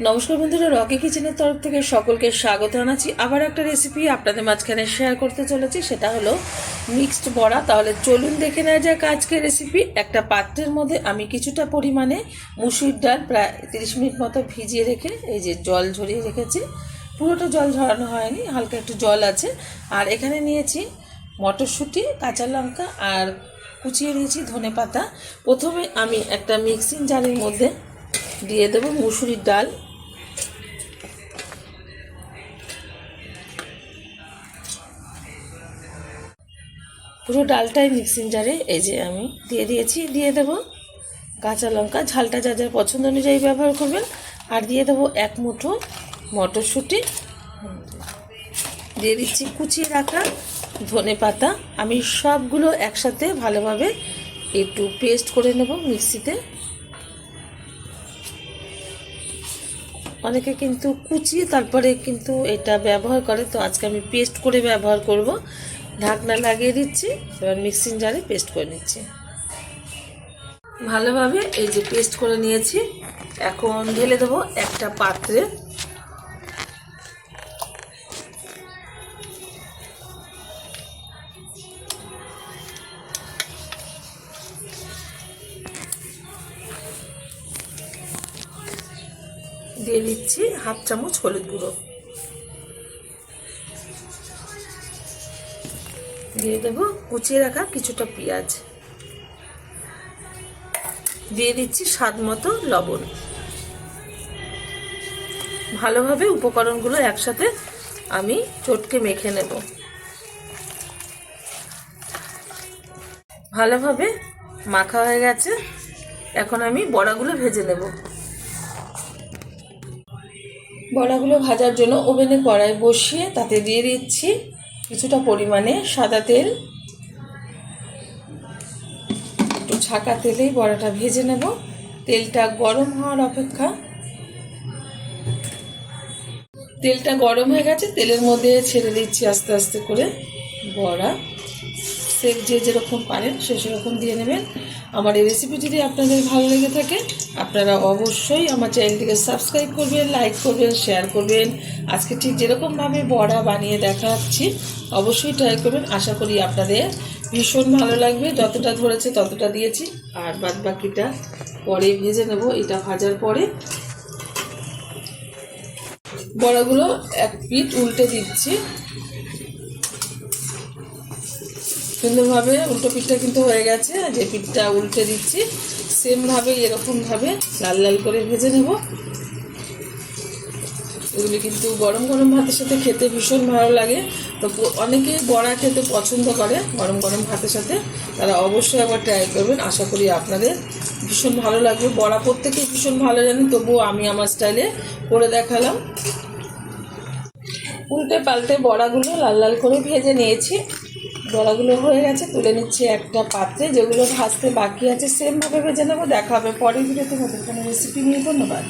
নমস্কার বন্ধুরা, রকি কিচেনের তরফ থেকে সকলকে স্বাগত জানাচ্ছি। আবার একটা রেসিপি আপনাদের মাঝখানে শেয়ার করতে চলেছি, সেটা হলো মিক্সড বড়া। তাহলে চলুন দেখে নেওয়া যাক আজকের রেসিপি। একটা পাত্রের মধ্যে আমি কিছুটা পরিমাণে মুসুরির ডাল প্রায় 30 মিনিট মতো ভিজিয়ে রেখে এই যে জল ঝরিয়ে রেখেছি। পুরোটা জল ঝরানো হয়নি, হালকা একটু জল আছে। আর এখানে নিয়েছি মটরশুঁটি, কাঁচা লঙ্কা আর কুচিয়ে নিয়েছি ধনেপাতা। প্রথমে আমি একটা মিক্সিং জারের মধ্যে দিয়ে দেবো মুসুরির ডাল। পুরো ডালটাই মিক্সিং জারে এই যে আমি দিয়ে দিয়েছি। দিয়ে দেবো কাঁচা লঙ্কা, ঝালটা যা যার পছন্দ অনুযায়ী ব্যবহার করবেন। আর দিয়ে দেবো এক মুঠো মটরশুঁটি, দিয়ে দিচ্ছি কুচিয়ে রাখা ধনেপাতা। আমি সবগুলো একসাথে ভালোভাবে একটু পেস্ট করে নেব মিক্সিতে। অনেকে কিন্তু কুচিয়ে তারপরে কিন্তু এটা ব্যবহার করে, তো আজকে আমি পেস্ট করে ব্যবহার করব। ঢাকনা লাগিয়ে দিচ্ছি, এবার মিক্সিং জারে পেস্ট করে নিচ্ছি ভালোভাবে। এই যে পেস্ট করে নিয়েছি, এখন ঢেলে দেবো একটা পাত্রে। দিয়ে দিচ্ছি হাফ চামচ হলুদ গুঁড়ো, দিয়ে দেবো কুচিয়ে রাখা কিছুটা পেঁয়াজ, দিয়ে দিচ্ছি স্বাদ মতো লবণ। ভালোভাবে উপকরণগুলো একসাথে আমি চটকে মেখে নেব। ভালোভাবে মাখা হয়ে গেছে, এখন আমি বড়াগুলো ভেজে নেব। বড়াগুলো ভাজার জন্য ওভেনে কড়াই বসিয়ে তাতে দিয়ে দিচ্ছি কিছুটা পরিমাণে সাদা তেল। একটু ছাঁকা তেলেই বড়াটা ভেজে নেব। তেলটা গরম হওয়ার অপেক্ষা। তেলটা গরম হয়ে গেছে, তেলের মধ্যে ছেড়ে দিচ্ছি আস্তে আস্তে করে বড়া। সেভ যে যেরকম পারেন সে সেরকম দিয়ে নেবেন। আমার এই রেসিপি যদি আপনাদের ভালো লেগে থাকে আপনারা অবশ্যই আমার চ্যানেলটিকে সাবস্ক্রাইব করবেন, লাইক করবেন, শেয়ার করবেন। আজকে ঠিক যেরকমভাবে বড়া বানিয়ে দেখাচ্ছি অবশ্যই ট্রাই করবেন। আশা করি আপনাদের ভীষণ ভালো লাগবে। যতটা ধরেছে ততটা দিয়েছি, আর বাদ বাকিটা পরে ভেজে নেব। এটা ভাজার পরে বড়াগুলো এক পিঠ উল্টে দিচ্ছি সুন্দরভাবে। উল্টো পিঠটা কিন্তু হয়ে গেছে, যে পিঠটা উল্টে দিচ্ছি সেমভাবে এরকমভাবে লাল লাল করে ভেজে নেব। এগুলি কিন্তু গরম গরম ভাতের সাথে খেতে ভীষণ ভালো লাগে। তো অনেকে বড়া খেতে পছন্দ করে গরম গরম ভাতের সাথে, তারা অবশ্যই আবার ট্রাই করবেন। আশা করি আপনাদের ভীষণ ভালো লাগবে। বড়া প্রত্যেকেই ভীষণ ভালো জানেন, তবুও আমি আমার স্টাইলে করে দেখালাম। উল্টে পাল্টে বড়াগুলো লাল লাল করে ভেজে নিয়েছি। বড়াগুলো হয়ে গেছে, তুলে নিচ্ছি একটা পাত্রে। যেগুলো ভাজতে বাকি আছে সেমভাবে ভেজে নেবো। দেখা হবে পরের ভিডিওতে নতুন কোনো রেসিপি নিয়ে। ধন্যবাদ।